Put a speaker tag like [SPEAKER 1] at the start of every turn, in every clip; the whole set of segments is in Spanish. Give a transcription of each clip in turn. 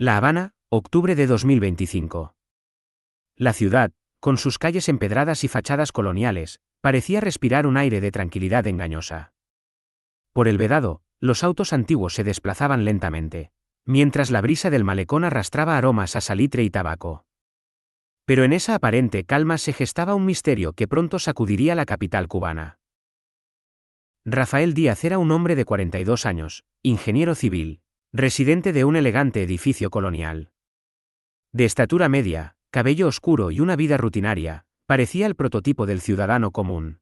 [SPEAKER 1] La Habana, octubre de 2025. La ciudad, con sus calles empedradas y fachadas coloniales, parecía respirar un aire de tranquilidad engañosa. Por el Vedado, los autos antiguos se desplazaban lentamente, mientras la brisa del malecón arrastraba aromas a salitre y tabaco. Pero en esa aparente calma se gestaba un misterio que pronto sacudiría la capital cubana. Rafael Díaz era un hombre de 42 años, ingeniero civil, residente de un elegante edificio colonial. De estatura media, cabello oscuro y una vida rutinaria, parecía el prototipo del ciudadano común.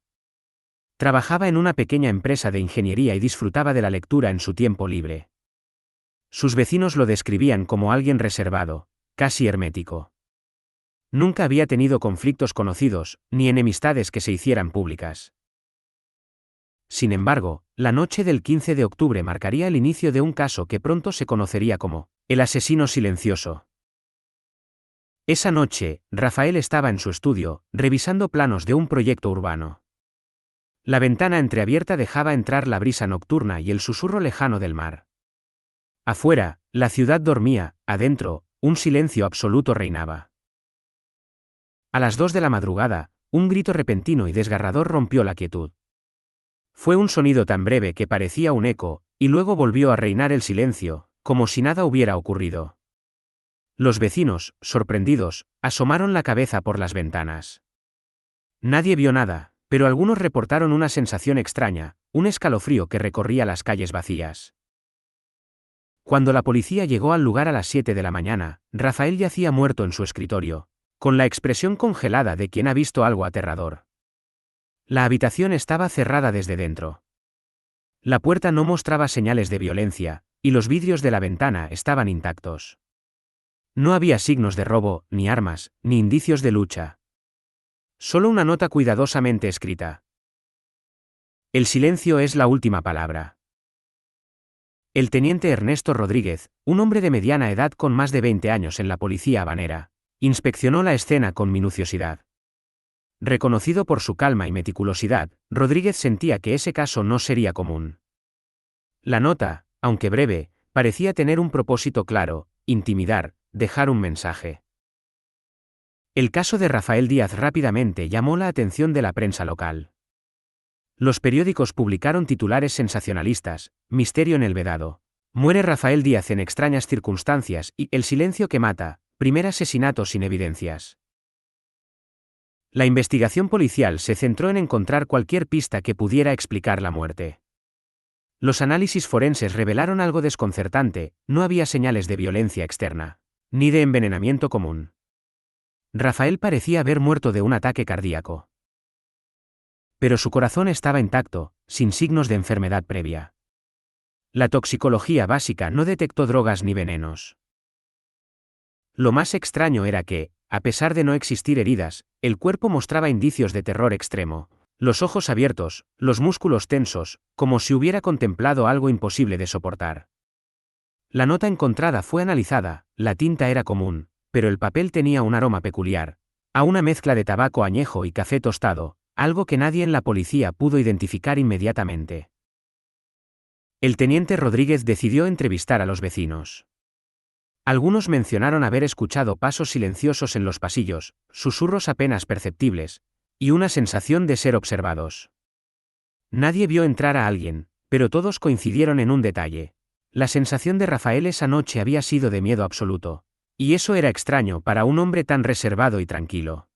[SPEAKER 1] Trabajaba en una pequeña empresa de ingeniería y disfrutaba de la lectura en su tiempo libre. Sus vecinos lo describían como alguien reservado, casi hermético. Nunca había tenido conflictos conocidos, ni enemistades que se hicieran públicas. Sin embargo, la noche del 15 de octubre marcaría el inicio de un caso que pronto se conocería como el asesino silencioso. Esa noche, Rafael estaba en su estudio, revisando planos de un proyecto urbano. La ventana entreabierta dejaba entrar la brisa nocturna y el susurro lejano del mar. Afuera, la ciudad dormía, adentro, un silencio absoluto reinaba. A las 2 de la madrugada, un grito repentino y desgarrador rompió la quietud. Fue un sonido tan breve que parecía un eco, y luego volvió a reinar el silencio, como si nada hubiera ocurrido. Los vecinos, sorprendidos, asomaron la cabeza por las ventanas. Nadie vio nada, pero algunos reportaron una sensación extraña, un escalofrío que recorría las calles vacías. Cuando la policía llegó al lugar a las 7 de la mañana, Rafael yacía muerto en su escritorio, con la expresión congelada de quien ha visto algo aterrador. La habitación estaba cerrada desde dentro. La puerta no mostraba señales de violencia, y los vidrios de la ventana estaban intactos. No había signos de robo, ni armas, ni indicios de lucha. Solo una nota cuidadosamente escrita. El silencio es la última palabra. El teniente Ernesto Rodríguez, un hombre de mediana edad con más de 20 años en la policía habanera, inspeccionó la escena con minuciosidad. Reconocido por su calma y meticulosidad, Rodríguez sentía que ese caso no sería común. La nota, aunque breve, parecía tener un propósito claro: intimidar, dejar un mensaje. El caso de Rafael Díaz rápidamente llamó la atención de la prensa local. Los periódicos publicaron titulares sensacionalistas: misterio en el Vedado, muere Rafael Díaz en extrañas circunstancias y el silencio que mata, primer asesinato sin evidencias. La investigación policial se centró en encontrar cualquier pista que pudiera explicar la muerte. Los análisis forenses revelaron algo desconcertante: no había señales de violencia externa, ni de envenenamiento común. Rafael parecía haber muerto de un ataque cardíaco. Pero su corazón estaba intacto, sin signos de enfermedad previa. La toxicología básica no detectó drogas ni venenos. Lo más extraño era que, a pesar de no existir heridas, el cuerpo mostraba indicios de terror extremo: los ojos abiertos, los músculos tensos, como si hubiera contemplado algo imposible de soportar. La nota encontrada fue analizada, la tinta era común, pero el papel tenía un aroma peculiar, a una mezcla de tabaco añejo y café tostado, algo que nadie en la policía pudo identificar inmediatamente. El teniente Rodríguez decidió entrevistar a los vecinos. Algunos mencionaron haber escuchado pasos silenciosos en los pasillos, susurros apenas perceptibles, y una sensación de ser observados. Nadie vio entrar a alguien, pero todos coincidieron en un detalle: la sensación de Rafael esa noche había sido de miedo absoluto, y eso era extraño para un hombre tan reservado y tranquilo.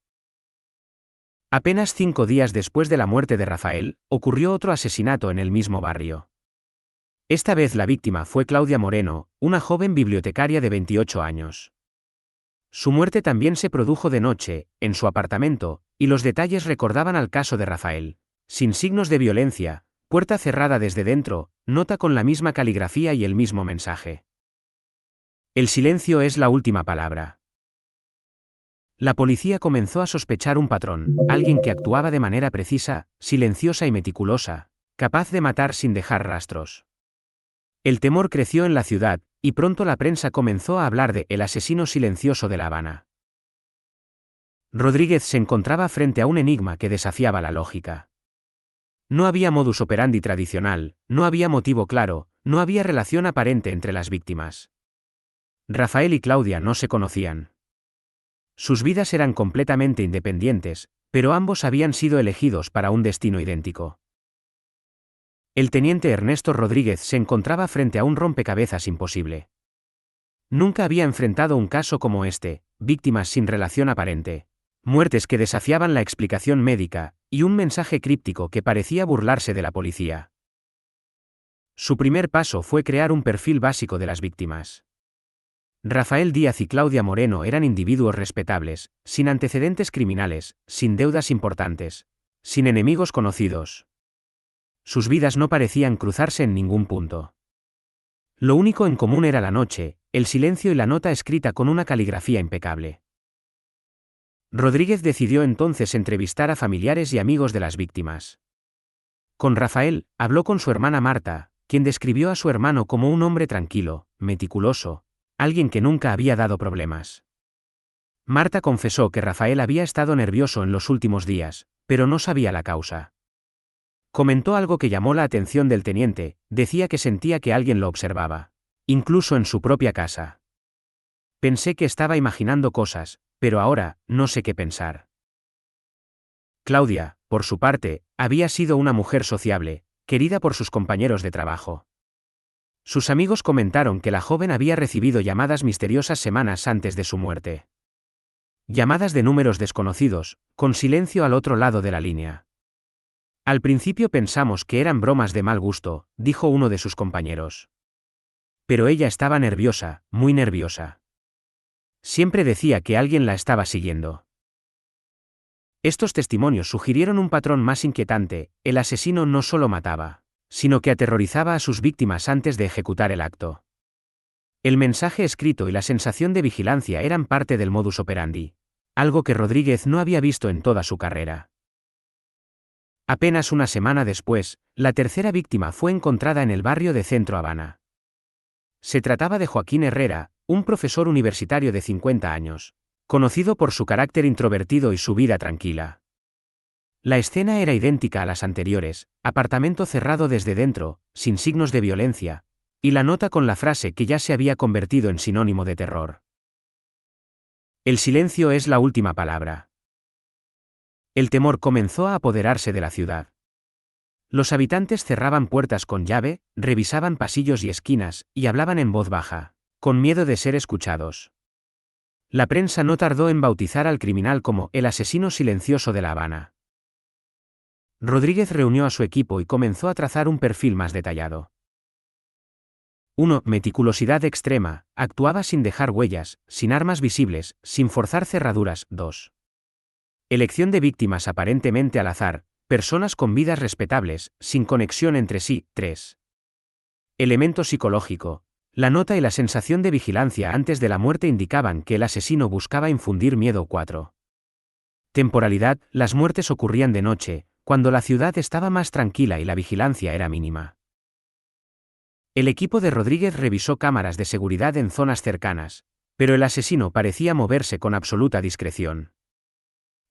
[SPEAKER 1] Apenas 5 días después de la muerte de Rafael, ocurrió otro asesinato en el mismo barrio. Esta vez la víctima fue Claudia Moreno, una joven bibliotecaria de 28 años. Su muerte también se produjo de noche, en su apartamento, y los detalles recordaban al caso de Rafael: sin signos de violencia, puerta cerrada desde dentro, nota con la misma caligrafía y el mismo mensaje. El silencio es la última palabra. La policía comenzó a sospechar un patrón: alguien que actuaba de manera precisa, silenciosa y meticulosa, capaz de matar sin dejar rastros. El temor creció en la ciudad, y pronto la prensa comenzó a hablar de el asesino silencioso de La Habana. Rodríguez se encontraba frente a un enigma que desafiaba la lógica. No había modus operandi tradicional, no había motivo claro, no había relación aparente entre las víctimas. Rafael y Claudia no se conocían. Sus vidas eran completamente independientes, pero ambos habían sido elegidos para un destino idéntico. El teniente Ernesto Rodríguez se encontraba frente a un rompecabezas imposible. Nunca había enfrentado un caso como este, víctimas sin relación aparente, muertes que desafiaban la explicación médica, y un mensaje críptico que parecía burlarse de la policía. Su primer paso fue crear un perfil básico de las víctimas. Rafael Díaz y Claudia Moreno eran individuos respetables, sin antecedentes criminales, sin deudas importantes, sin enemigos conocidos. Sus vidas no parecían cruzarse en ningún punto. Lo único en común era la noche, el silencio y la nota escrita con una caligrafía impecable. Rodríguez decidió entonces entrevistar a familiares y amigos de las víctimas. Con Rafael, habló con su hermana Marta, quien describió a su hermano como un hombre tranquilo, meticuloso, alguien que nunca había dado problemas. Marta confesó que Rafael había estado nervioso en los últimos días, pero no sabía la causa. Comentó algo que llamó la atención del teniente, decía que sentía que alguien lo observaba, incluso en su propia casa. Pensé que estaba imaginando cosas, pero ahora, no sé qué pensar. Claudia, por su parte, había sido una mujer sociable, querida por sus compañeros de trabajo. Sus amigos comentaron que la joven había recibido llamadas misteriosas semanas antes de su muerte. Llamadas de números desconocidos, con silencio al otro lado de la línea. Al principio pensamos que eran bromas de mal gusto, dijo uno de sus compañeros. Pero ella estaba nerviosa, muy nerviosa. Siempre decía que alguien la estaba siguiendo. Estos testimonios sugirieron un patrón más inquietante: el asesino no solo mataba, sino que aterrorizaba a sus víctimas antes de ejecutar el acto. El mensaje escrito y la sensación de vigilancia eran parte del modus operandi, algo que Rodríguez no había visto en toda su carrera. Apenas una semana después, la tercera víctima fue encontrada en el barrio de Centro Habana. Se trataba de Joaquín Herrera, un profesor universitario de 50 años, conocido por su carácter introvertido y su vida tranquila. La escena era idéntica a las anteriores: apartamento cerrado desde dentro, sin signos de violencia, y la nota con la frase que ya se había convertido en sinónimo de terror. El silencio es la última palabra. El temor comenzó a apoderarse de la ciudad. Los habitantes cerraban puertas con llave, revisaban pasillos y esquinas, y hablaban en voz baja, con miedo de ser escuchados. La prensa no tardó en bautizar al criminal como el asesino silencioso de La Habana. Rodríguez reunió a su equipo y comenzó a trazar un perfil más detallado. 1. Meticulosidad extrema: actuaba sin dejar huellas, sin armas visibles, sin forzar cerraduras. 2. Elección de víctimas aparentemente al azar, personas con vidas respetables, sin conexión entre sí. 3. Elemento psicológico: la nota y la sensación de vigilancia antes de la muerte indicaban que el asesino buscaba infundir miedo. 4. Temporalidad: las muertes ocurrían de noche, cuando la ciudad estaba más tranquila y la vigilancia era mínima. El equipo de Rodríguez revisó cámaras de seguridad en zonas cercanas, pero el asesino parecía moverse con absoluta discreción.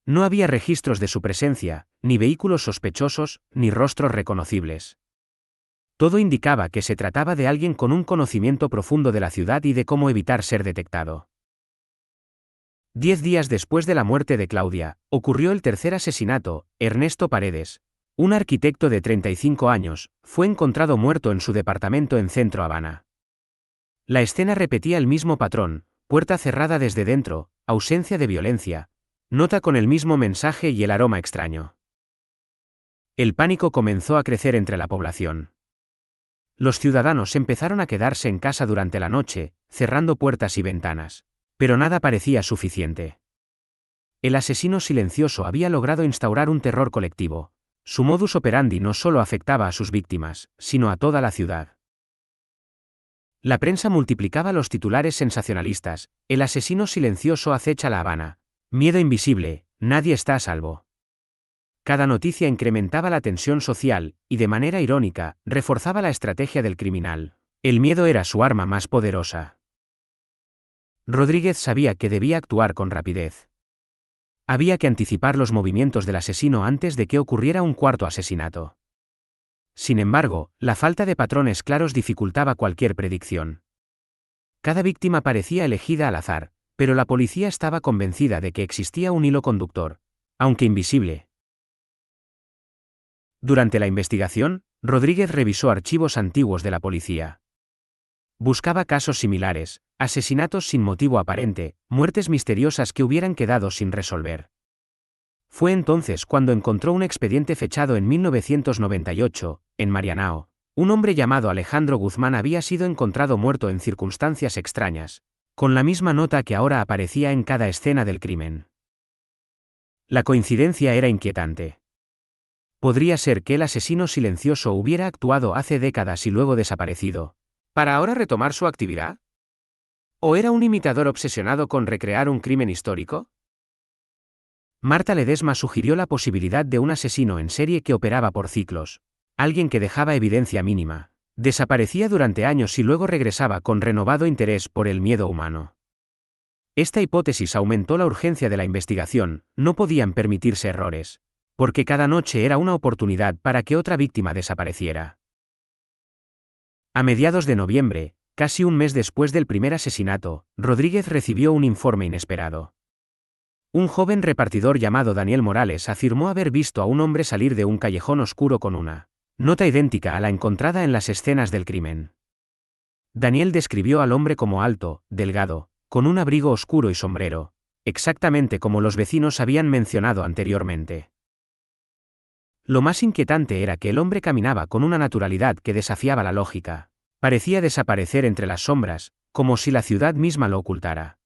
[SPEAKER 1] No había registros de su presencia, ni vehículos sospechosos, ni rostros reconocibles. Todo indicaba que se trataba de alguien con un conocimiento profundo de la ciudad y de cómo evitar ser detectado. 10 días después de la muerte de Claudia, ocurrió el tercer asesinato. Ernesto Paredes, un arquitecto de 35 años, fue encontrado muerto en su departamento en Centro Habana. La escena repetía el mismo patrón: puerta cerrada desde dentro, ausencia de violencia, nota con el mismo mensaje y el aroma extraño. El pánico comenzó a crecer entre la población. Los ciudadanos empezaron a quedarse en casa durante la noche, cerrando puertas y ventanas. Pero nada parecía suficiente. El asesino silencioso había logrado instaurar un terror colectivo. Su modus operandi no solo afectaba a sus víctimas, sino a toda la ciudad. La prensa multiplicaba los titulares sensacionalistas: el asesino silencioso acecha La Habana. Miedo invisible, nadie está a salvo. Cada noticia incrementaba la tensión social, y de manera irónica, reforzaba la estrategia del criminal. El miedo era su arma más poderosa. Rodríguez sabía que debía actuar con rapidez. Había que anticipar los movimientos del asesino antes de que ocurriera un cuarto asesinato. Sin embargo, la falta de patrones claros dificultaba cualquier predicción. Cada víctima parecía elegida al azar, pero la policía estaba convencida de que existía un hilo conductor, aunque invisible. Durante la investigación, Rodríguez revisó archivos antiguos de la policía. Buscaba casos similares, asesinatos sin motivo aparente, muertes misteriosas que hubieran quedado sin resolver. Fue entonces cuando encontró un expediente fechado en 1998, en Marianao. Un hombre llamado Alejandro Guzmán había sido encontrado muerto en circunstancias extrañas, con la misma nota que ahora aparecía en cada escena del crimen. La coincidencia era inquietante. Podría ser que el asesino silencioso hubiera actuado hace décadas y luego desaparecido, ¿para ahora retomar su actividad? ¿O era un imitador obsesionado con recrear un crimen histórico? Marta Ledesma sugirió la posibilidad de un asesino en serie que operaba por ciclos, alguien que dejaba evidencia mínima, desaparecía durante años y luego regresaba con renovado interés por el miedo humano. Esta hipótesis aumentó la urgencia de la investigación, no podían permitirse errores, porque cada noche era una oportunidad para que otra víctima desapareciera. A mediados de noviembre, casi un mes después del primer asesinato, Rodríguez recibió un informe inesperado. Un joven repartidor llamado Daniel Morales afirmó haber visto a un hombre salir de un callejón oscuro con una nota idéntica a la encontrada en las escenas del crimen. Daniel describió al hombre como alto, delgado, con un abrigo oscuro y sombrero, exactamente como los vecinos habían mencionado anteriormente. Lo más inquietante era que el hombre caminaba con una naturalidad que desafiaba la lógica. Parecía desaparecer entre las sombras, como si la ciudad misma lo ocultara.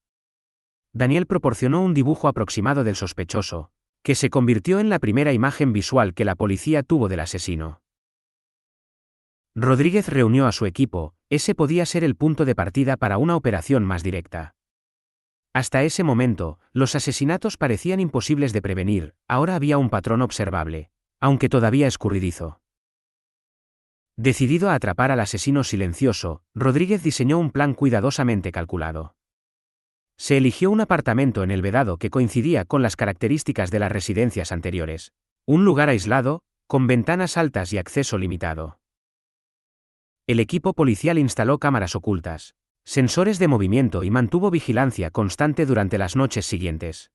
[SPEAKER 1] Daniel proporcionó un dibujo aproximado del sospechoso, que se convirtió en la primera imagen visual que la policía tuvo del asesino. Rodríguez reunió a su equipo, ese podía ser el punto de partida para una operación más directa. Hasta ese momento, los asesinatos parecían imposibles de prevenir, ahora había un patrón observable, aunque todavía escurridizo. Decidido a atrapar al asesino silencioso, Rodríguez diseñó un plan cuidadosamente calculado. Se eligió un apartamento en El Vedado que coincidía con las características de las residencias anteriores. Un lugar aislado, con ventanas altas y acceso limitado. El equipo policial instaló cámaras ocultas, sensores de movimiento y mantuvo vigilancia constante durante las noches siguientes.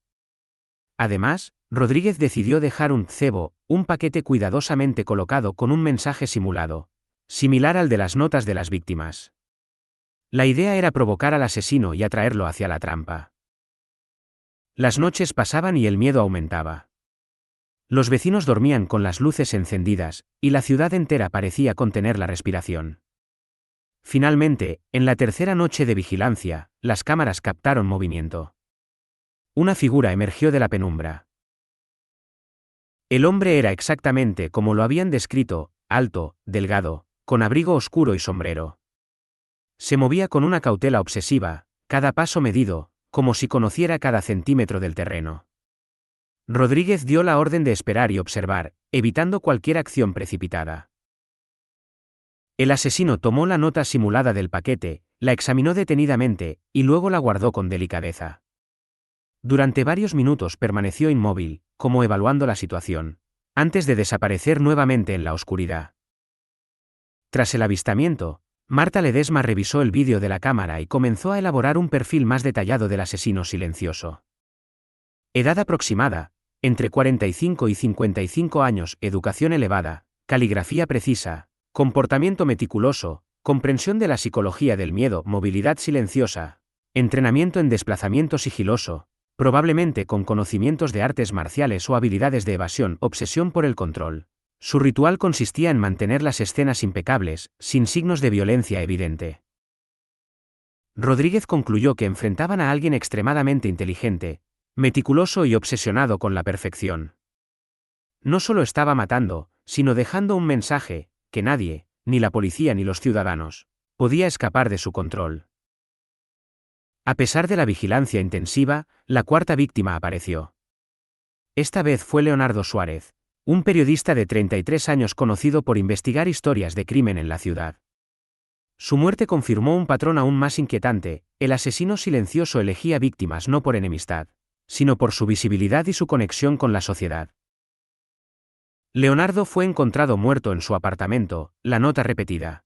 [SPEAKER 1] Además, Rodríguez decidió dejar un cebo, un paquete cuidadosamente colocado con un mensaje simulado, similar al de las notas de las víctimas. La idea era provocar al asesino y atraerlo hacia la trampa. Las noches pasaban y el miedo aumentaba. Los vecinos dormían con las luces encendidas, y la ciudad entera parecía contener la respiración. Finalmente, en la tercera noche de vigilancia, las cámaras captaron movimiento. Una figura emergió de la penumbra. El hombre era exactamente como lo habían descrito, alto, delgado, con abrigo oscuro y sombrero. Se movía con una cautela obsesiva, cada paso medido, como si conociera cada centímetro del terreno. Rodríguez dio la orden de esperar y observar, evitando cualquier acción precipitada. El asesino tomó la nota simulada del paquete, la examinó detenidamente, y luego la guardó con delicadeza. Durante varios minutos permaneció inmóvil, como evaluando la situación, antes de desaparecer nuevamente en la oscuridad. Tras el avistamiento, Marta Ledesma revisó el vídeo de la cámara y comenzó a elaborar un perfil más detallado del asesino silencioso. Edad aproximada, entre 45 y 55 años, educación elevada, caligrafía precisa, comportamiento meticuloso, comprensión de la psicología del miedo, movilidad silenciosa, entrenamiento en desplazamiento sigiloso, probablemente con conocimientos de artes marciales o habilidades de evasión, obsesión por el control. Su ritual consistía en mantener las escenas impecables, sin signos de violencia evidente. Rodríguez concluyó que enfrentaban a alguien extremadamente inteligente, meticuloso y obsesionado con la perfección. No solo estaba matando, sino dejando un mensaje, que nadie, ni la policía ni los ciudadanos, podía escapar de su control. A pesar de la vigilancia intensiva, la cuarta víctima apareció. Esta vez fue Leonardo Suárez, un periodista de 33 años conocido por investigar historias de crimen en la ciudad. Su muerte confirmó un patrón aún más inquietante: el asesino silencioso elegía víctimas no por enemistad, sino por su visibilidad y su conexión con la sociedad. Leonardo fue encontrado muerto en su apartamento, la nota repetida.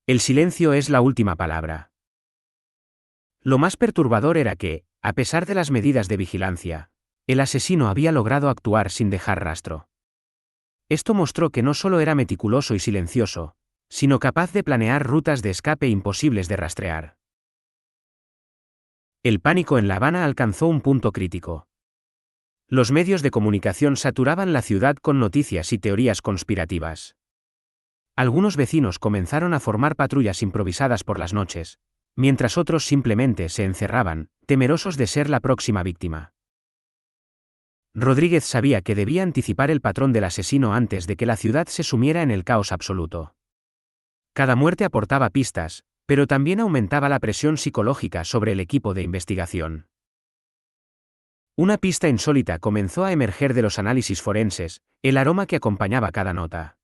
[SPEAKER 1] El silencio es la última palabra. Lo más perturbador era que, a pesar de las medidas de vigilancia, el asesino había logrado actuar sin dejar rastro. Esto mostró que no solo era meticuloso y silencioso, sino capaz de planear rutas de escape imposibles de rastrear. El pánico en La Habana alcanzó un punto crítico. Los medios de comunicación saturaban la ciudad con noticias y teorías conspirativas. Algunos vecinos comenzaron a formar patrullas improvisadas por las noches, mientras otros simplemente se encerraban, temerosos de ser la próxima víctima. Rodríguez sabía que debía anticipar el patrón del asesino antes de que la ciudad se sumiera en el caos absoluto. Cada muerte aportaba pistas, pero también aumentaba la presión psicológica sobre el equipo de investigación. Una pista insólita comenzó a emerger de los análisis forenses, el aroma que acompañaba cada nota.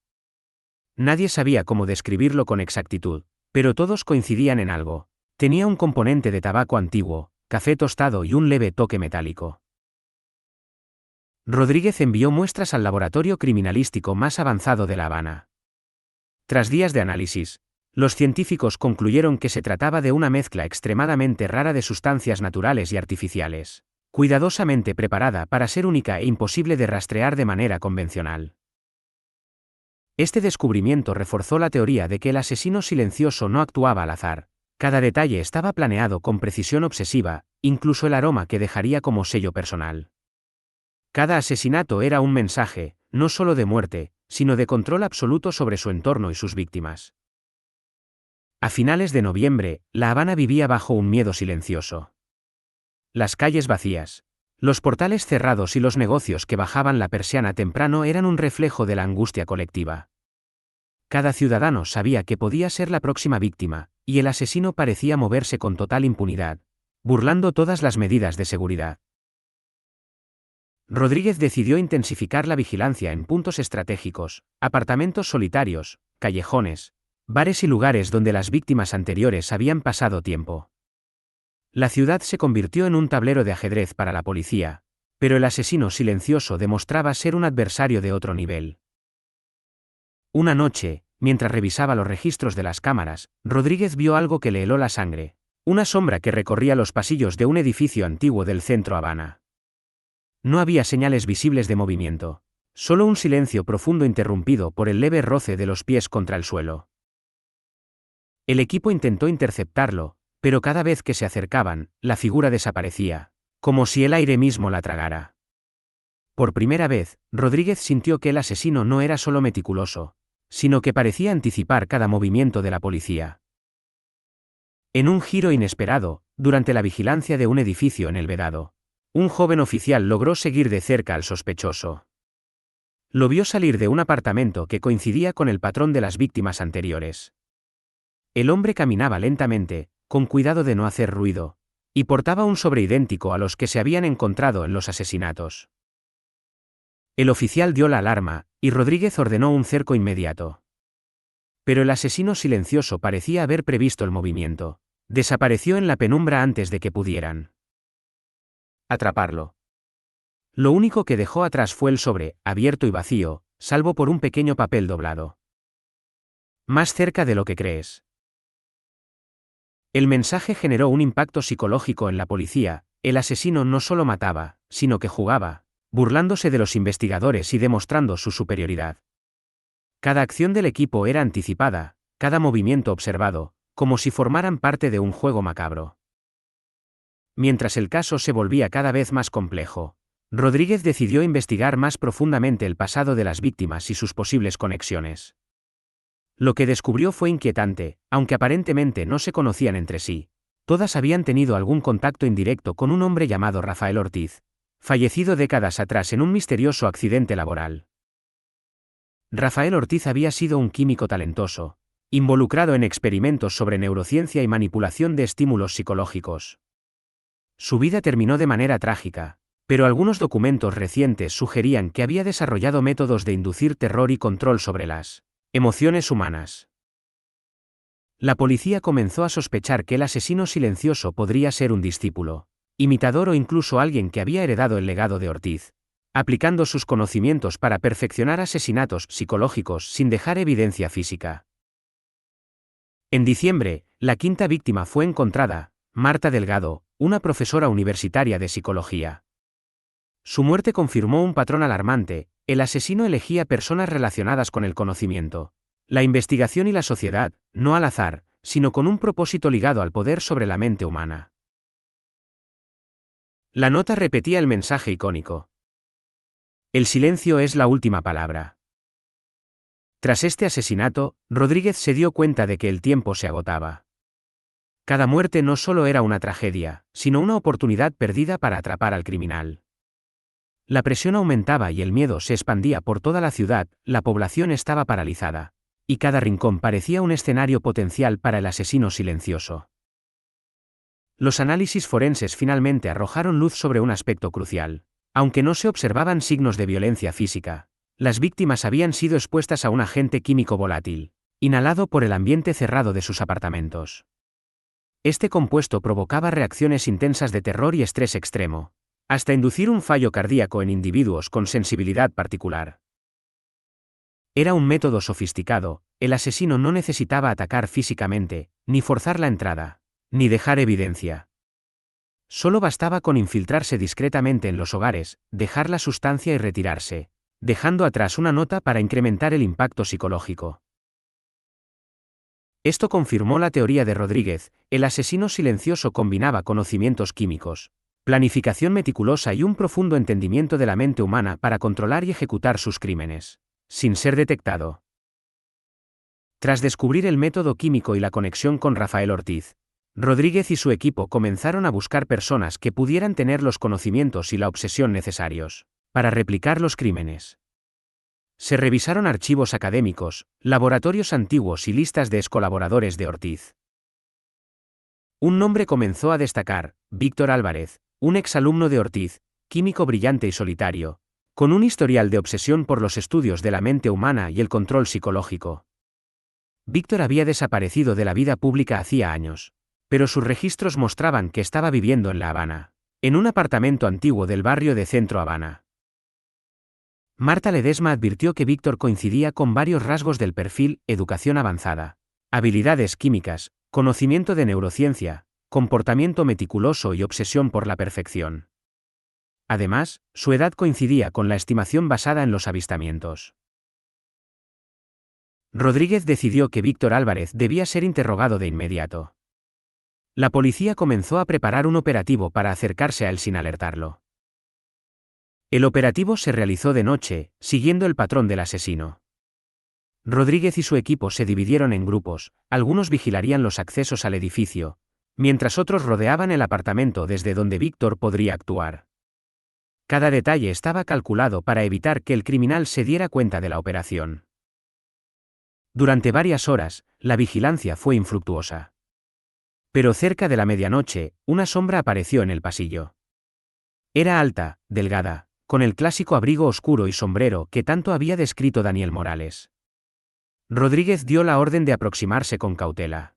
[SPEAKER 1] Nadie sabía cómo describirlo con exactitud, pero todos coincidían en algo. Tenía un componente de tabaco antiguo, café tostado y un leve toque metálico. Rodríguez envió muestras al laboratorio criminalístico más avanzado de La Habana. Tras días de análisis, los científicos concluyeron que se trataba de una mezcla extremadamente rara de sustancias naturales y artificiales, cuidadosamente preparada para ser única e imposible de rastrear de manera convencional. Este descubrimiento reforzó la teoría de que el asesino silencioso no actuaba al azar. Cada detalle estaba planeado con precisión obsesiva, incluso el aroma que dejaría como sello personal. Cada asesinato era un mensaje, no solo de muerte, sino de control absoluto sobre su entorno y sus víctimas. A finales de noviembre, La Habana vivía bajo un miedo silencioso. Las calles vacías, los portales cerrados y los negocios que bajaban la persiana temprano eran un reflejo de la angustia colectiva. Cada ciudadano sabía que podía ser la próxima víctima, y el asesino parecía moverse con total impunidad, burlando todas las medidas de seguridad. Rodríguez decidió intensificar la vigilancia en puntos estratégicos, apartamentos solitarios, callejones, bares y lugares donde las víctimas anteriores habían pasado tiempo. La ciudad se convirtió en un tablero de ajedrez para la policía, pero el asesino silencioso demostraba ser un adversario de otro nivel. Una noche, mientras revisaba los registros de las cámaras, Rodríguez vio algo que le heló la sangre, una sombra que recorría los pasillos de un edificio antiguo del centro Habana. No había señales visibles de movimiento, solo un silencio profundo interrumpido por el leve roce de los pies contra el suelo. El equipo intentó interceptarlo, pero cada vez que se acercaban, la figura desaparecía, como si el aire mismo la tragara. Por primera vez, Rodríguez sintió que el asesino no era solo meticuloso, sino que parecía anticipar cada movimiento de la policía. En un giro inesperado, durante la vigilancia de un edificio en El Vedado, un joven oficial logró seguir de cerca al sospechoso. Lo vio salir de un apartamento que coincidía con el patrón de las víctimas anteriores. El hombre caminaba lentamente, con cuidado de no hacer ruido, y portaba un sobre idéntico a los que se habían encontrado en los asesinatos. El oficial dio la alarma, y Rodríguez ordenó un cerco inmediato. Pero el asesino silencioso parecía haber previsto el movimiento. Desapareció en la penumbra antes de que pudieran atraparlo. Lo único que dejó atrás fue el sobre, abierto y vacío, salvo por un pequeño papel doblado. Más cerca de lo que crees. El mensaje generó un impacto psicológico en la policía. El asesino no solo mataba, sino que jugaba, burlándose de los investigadores y demostrando su superioridad. Cada acción del equipo era anticipada, cada movimiento observado, como si formaran parte de un juego macabro. Mientras el caso se volvía cada vez más complejo, Rodríguez decidió investigar más profundamente el pasado de las víctimas y sus posibles conexiones. Lo que descubrió fue inquietante, aunque aparentemente no se conocían entre sí. Todas habían tenido algún contacto indirecto con un hombre llamado Rafael Ortiz, fallecido décadas atrás en un misterioso accidente laboral. Rafael Ortiz había sido un químico talentoso, involucrado en experimentos sobre neurociencia y manipulación de estímulos psicológicos. Su vida terminó de manera trágica, pero algunos documentos recientes sugerían que había desarrollado métodos de inducir terror y control sobre las emociones humanas. La policía comenzó a sospechar que el asesino silencioso podría ser un discípulo, imitador o incluso alguien que había heredado el legado de Ortiz, aplicando sus conocimientos para perfeccionar asesinatos psicológicos sin dejar evidencia física. En diciembre, la quinta víctima fue encontrada, Marta Delgado, una profesora universitaria de psicología. Su muerte confirmó un patrón alarmante: el asesino elegía personas relacionadas con el conocimiento, la investigación y la sociedad, no al azar, sino con un propósito ligado al poder sobre la mente humana. La nota repetía el mensaje icónico: el silencio es la última palabra. Tras este asesinato, Rodríguez se dio cuenta de que el tiempo se agotaba. Cada muerte no solo era una tragedia, sino una oportunidad perdida para atrapar al criminal. La presión aumentaba y el miedo se expandía por toda la ciudad, la población estaba paralizada, y cada rincón parecía un escenario potencial para el asesino silencioso. Los análisis forenses finalmente arrojaron luz sobre un aspecto crucial. Aunque no se observaban signos de violencia física, las víctimas habían sido expuestas a un agente químico volátil, inhalado por el ambiente cerrado de sus apartamentos. Este compuesto provocaba reacciones intensas de terror y estrés extremo, hasta inducir un fallo cardíaco en individuos con sensibilidad particular. Era un método sofisticado: el asesino no necesitaba atacar físicamente, ni forzar la entrada, ni dejar evidencia. Solo bastaba con infiltrarse discretamente en los hogares, dejar la sustancia y retirarse, dejando atrás una nota para incrementar el impacto psicológico. Esto confirmó la teoría de Rodríguez: el asesino silencioso combinaba conocimientos químicos, planificación meticulosa y un profundo entendimiento de la mente humana para controlar y ejecutar sus crímenes, sin ser detectado. Tras descubrir el método químico y la conexión con Rafael Ortiz, Rodríguez y su equipo comenzaron a buscar personas que pudieran tener los conocimientos y la obsesión necesarios para replicar los crímenes. Se revisaron archivos académicos, laboratorios antiguos y listas de excolaboradores de Ortiz. Un nombre comenzó a destacar: Víctor Álvarez, un exalumno de Ortiz, químico brillante y solitario, con un historial de obsesión por los estudios de la mente humana y el control psicológico. Víctor había desaparecido de la vida pública hacía años, pero sus registros mostraban que estaba viviendo en La Habana, en un apartamento antiguo del barrio de Centro Habana. Marta Ledesma advirtió que Víctor coincidía con varios rasgos del perfil: educación avanzada, habilidades químicas, conocimiento de neurociencia, comportamiento meticuloso y obsesión por la perfección. Además, su edad coincidía con la estimación basada en los avistamientos. Rodríguez decidió que Víctor Álvarez debía ser interrogado de inmediato. La policía comenzó a preparar un operativo para acercarse a él sin alertarlo. El operativo se realizó de noche, siguiendo el patrón del asesino. Rodríguez y su equipo se dividieron en grupos: algunos vigilarían los accesos al edificio, mientras otros rodeaban el apartamento desde donde Víctor podría actuar. Cada detalle estaba calculado para evitar que el criminal se diera cuenta de la operación. Durante varias horas, la vigilancia fue infructuosa. Pero cerca de la medianoche, una sombra apareció en el pasillo. Era alta, delgada, con el clásico abrigo oscuro y sombrero que tanto había descrito Daniel Morales. Rodríguez dio la orden de aproximarse con cautela.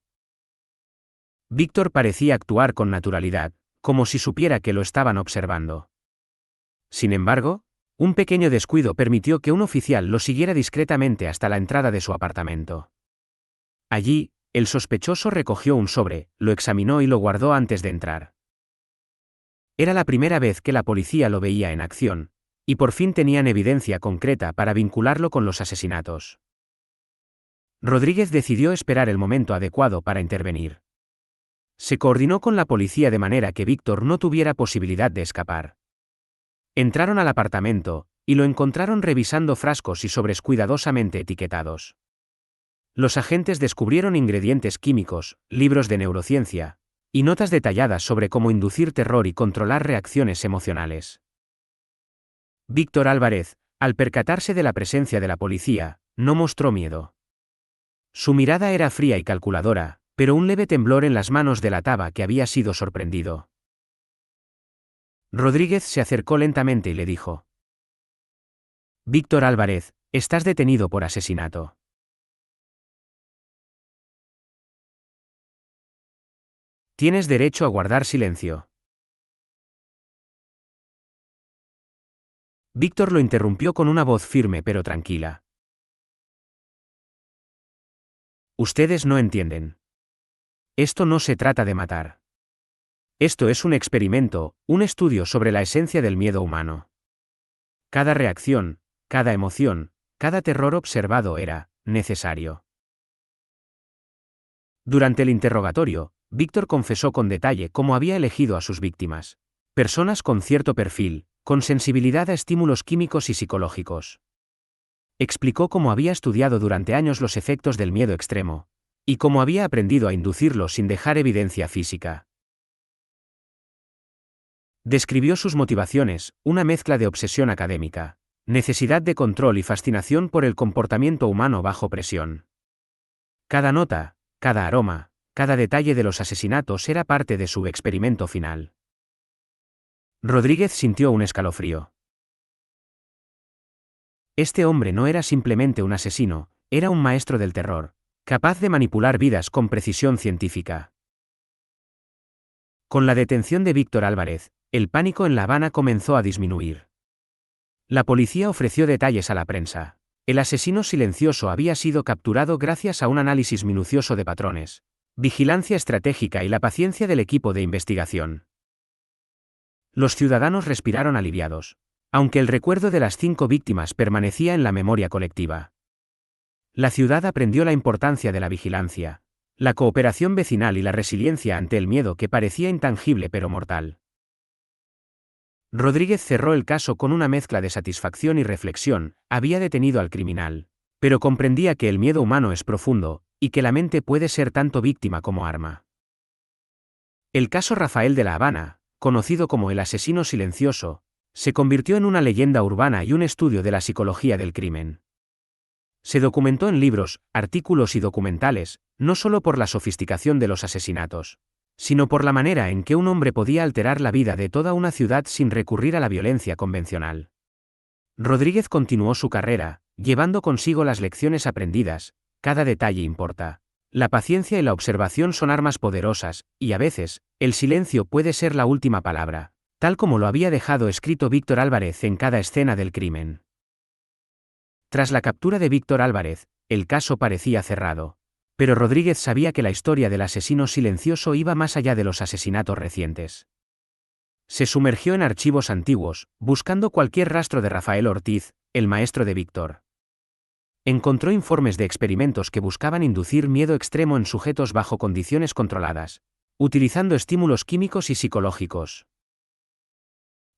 [SPEAKER 1] Víctor parecía actuar con naturalidad, como si supiera que lo estaban observando. Sin embargo, un pequeño descuido permitió que un oficial lo siguiera discretamente hasta la entrada de su apartamento. Allí, el sospechoso recogió un sobre, lo examinó y lo guardó antes de entrar. Era la primera vez que la policía lo veía en acción, y por fin tenían evidencia concreta para vincularlo con los asesinatos. Rodríguez decidió esperar el momento adecuado para intervenir. Se coordinó con la policía de manera que Víctor no tuviera posibilidad de escapar. Entraron al apartamento, y lo encontraron revisando frascos y sobres cuidadosamente etiquetados. Los agentes descubrieron ingredientes químicos, libros de neurociencia, y notas detalladas sobre cómo inducir terror y controlar reacciones emocionales. Víctor Álvarez, al percatarse de la presencia de la policía, no mostró miedo. Su mirada era fría y calculadora, pero un leve temblor en las manos delataba que había sido sorprendido. Rodríguez se acercó lentamente y le dijo: Víctor Álvarez, estás detenido por asesinato. Tienes derecho a guardar silencio. Víctor lo interrumpió con una voz firme pero tranquila. Ustedes no entienden. Esto no se trata de matar. Esto es un experimento, un estudio sobre la esencia del miedo humano. Cada reacción, cada emoción, cada terror observado era necesario. Durante el interrogatorio, Víctor confesó con detalle cómo había elegido a sus víctimas. Personas con cierto perfil, con sensibilidad a estímulos químicos y psicológicos. Explicó cómo había estudiado durante años los efectos del miedo extremo, y cómo había aprendido a inducirlo sin dejar evidencia física. Describió sus motivaciones, una mezcla de obsesión académica, necesidad de control y fascinación por el comportamiento humano bajo presión. Cada nota, cada aroma, cada detalle de los asesinatos era parte de su experimento final. Rodríguez sintió un escalofrío. Este hombre no era simplemente un asesino, era un maestro del terror, capaz de manipular vidas con precisión científica. Con la detención de Víctor Álvarez, el pánico en La Habana comenzó a disminuir. La policía ofreció detalles a la prensa. El asesino silencioso había sido capturado gracias a un análisis minucioso de patrones, vigilancia estratégica y la paciencia del equipo de investigación. Los ciudadanos respiraron aliviados, aunque el recuerdo de las 5 víctimas permanecía en la memoria colectiva. La ciudad aprendió la importancia de la vigilancia, la cooperación vecinal y la resiliencia ante el miedo que parecía intangible pero mortal. Rodríguez cerró el caso con una mezcla de satisfacción y reflexión. Había detenido al criminal, pero comprendía que el miedo humano es profundo, y que la mente puede ser tanto víctima como arma. El caso Rafael de La Habana, conocido como el asesino silencioso, se convirtió en una leyenda urbana y un estudio de la psicología del crimen. Se documentó en libros, artículos y documentales, no solo por la sofisticación de los asesinatos, sino por la manera en que un hombre podía alterar la vida de toda una ciudad sin recurrir a la violencia convencional. Rodríguez continuó su carrera, llevando consigo las lecciones aprendidas. Cada detalle importa. La paciencia y la observación son armas poderosas, y a veces, el silencio puede ser la última palabra, tal como lo había dejado escrito Víctor Álvarez en cada escena del crimen. Tras la captura de Víctor Álvarez, el caso parecía cerrado. Pero Rodríguez sabía que la historia del asesino silencioso iba más allá de los asesinatos recientes. Se sumergió en archivos antiguos, buscando cualquier rastro de Rafael Ortiz, el maestro de Víctor. Encontró informes de experimentos que buscaban inducir miedo extremo en sujetos bajo condiciones controladas, utilizando estímulos químicos y psicológicos.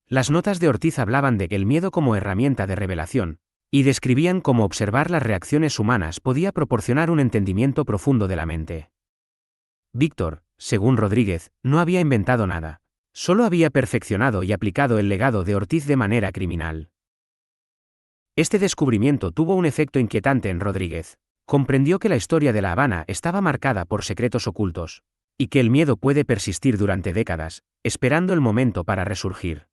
[SPEAKER 1] Las notas de Ortiz hablaban de el miedo como herramienta de revelación, y describían cómo observar las reacciones humanas podía proporcionar un entendimiento profundo de la mente. Víctor, según Rodríguez, no había inventado nada, solo había perfeccionado y aplicado el legado de Ortiz de manera criminal. Este descubrimiento tuvo un efecto inquietante en Rodríguez. Comprendió que la historia de La Habana estaba marcada por secretos ocultos, y que el miedo puede persistir durante décadas, esperando el momento para resurgir.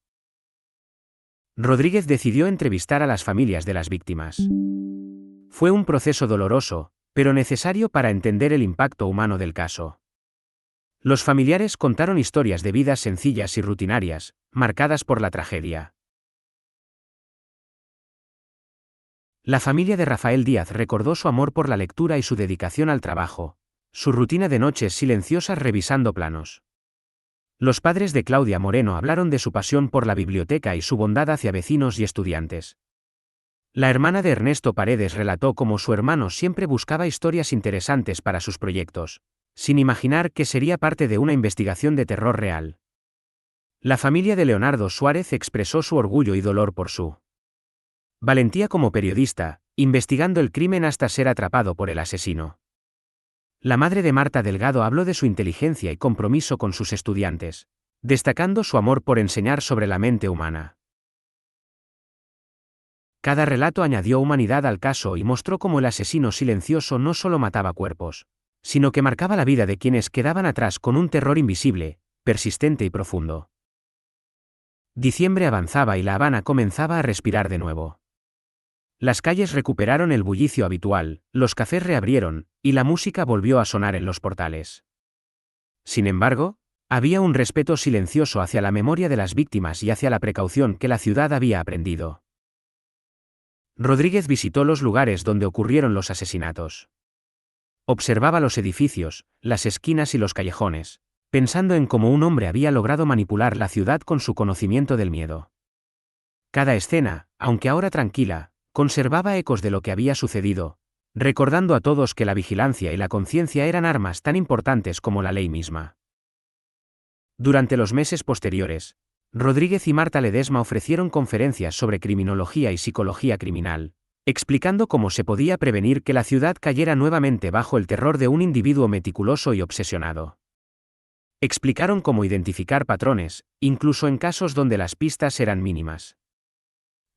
[SPEAKER 1] Rodríguez decidió entrevistar a las familias de las víctimas. Fue un proceso doloroso, pero necesario para entender el impacto humano del caso. Los familiares contaron historias de vidas sencillas y rutinarias, marcadas por la tragedia. La familia de Rafael Díaz recordó su amor por la lectura y su dedicación al trabajo, su rutina de noches silenciosas revisando planos. Los padres de Claudia Moreno hablaron de su pasión por la biblioteca y su bondad hacia vecinos y estudiantes. La hermana de Ernesto Paredes relató cómo su hermano siempre buscaba historias interesantes para sus proyectos, sin imaginar que sería parte de una investigación de terror real. La familia de Leonardo Suárez expresó su orgullo y dolor por su valentía como periodista, investigando el crimen hasta ser atrapado por el asesino. La madre de Marta Delgado habló de su inteligencia y compromiso con sus estudiantes, destacando su amor por enseñar sobre la mente humana. Cada relato añadió humanidad al caso y mostró cómo el asesino silencioso no solo mataba cuerpos, sino que marcaba la vida de quienes quedaban atrás con un terror invisible, persistente y profundo. Diciembre avanzaba y La Habana comenzaba a respirar de nuevo. Las calles recuperaron el bullicio habitual, los cafés reabrieron, y la música volvió a sonar en los portales. Sin embargo, había un respeto silencioso hacia la memoria de las víctimas y hacia la precaución que la ciudad había aprendido. Rodríguez visitó los lugares donde ocurrieron los asesinatos. Observaba los edificios, las esquinas y los callejones, pensando en cómo un hombre había logrado manipular la ciudad con su conocimiento del miedo. Cada escena, aunque ahora tranquila, conservaba ecos de lo que había sucedido, recordando a todos que la vigilancia y la conciencia eran armas tan importantes como la ley misma. Durante los meses posteriores, Rodríguez y Marta Ledesma ofrecieron conferencias sobre criminología y psicología criminal, explicando cómo se podía prevenir que la ciudad cayera nuevamente bajo el terror de un individuo meticuloso y obsesionado. Explicaron cómo identificar patrones, incluso en casos donde las pistas eran mínimas.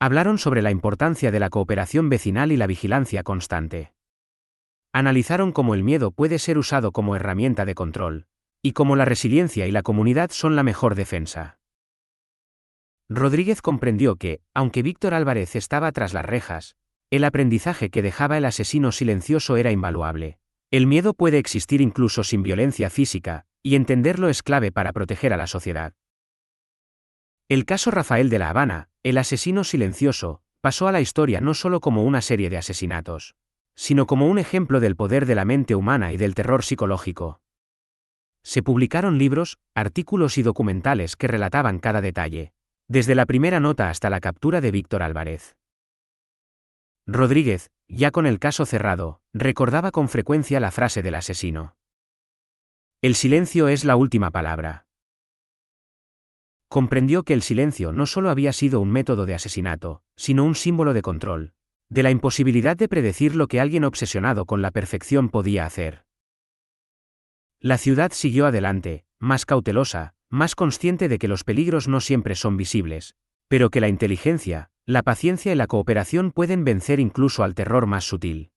[SPEAKER 1] Hablaron sobre la importancia de la cooperación vecinal y la vigilancia constante. Analizaron cómo el miedo puede ser usado como herramienta de control, y cómo la resiliencia y la comunidad son la mejor defensa. Rodríguez comprendió que, aunque Víctor Álvarez estaba tras las rejas, el aprendizaje que dejaba el asesino silencioso era invaluable. El miedo puede existir incluso sin violencia física, y entenderlo es clave para proteger a la sociedad. El caso Rafael de la Habana, el asesino silencioso, pasó a la historia no solo como una serie de asesinatos, sino como un ejemplo del poder de la mente humana y del terror psicológico. Se publicaron libros, artículos y documentales que relataban cada detalle, desde la primera nota hasta la captura de Víctor Álvarez. Rodríguez, ya con el caso cerrado, recordaba con frecuencia la frase del asesino: "El silencio es la última palabra". Comprendió que el silencio no solo había sido un método de asesinato, sino un símbolo de control, de la imposibilidad de predecir lo que alguien obsesionado con la perfección podía hacer. La ciudad siguió adelante, más cautelosa, más consciente de que los peligros no siempre son visibles, pero que la inteligencia, la paciencia y la cooperación pueden vencer incluso al terror más sutil.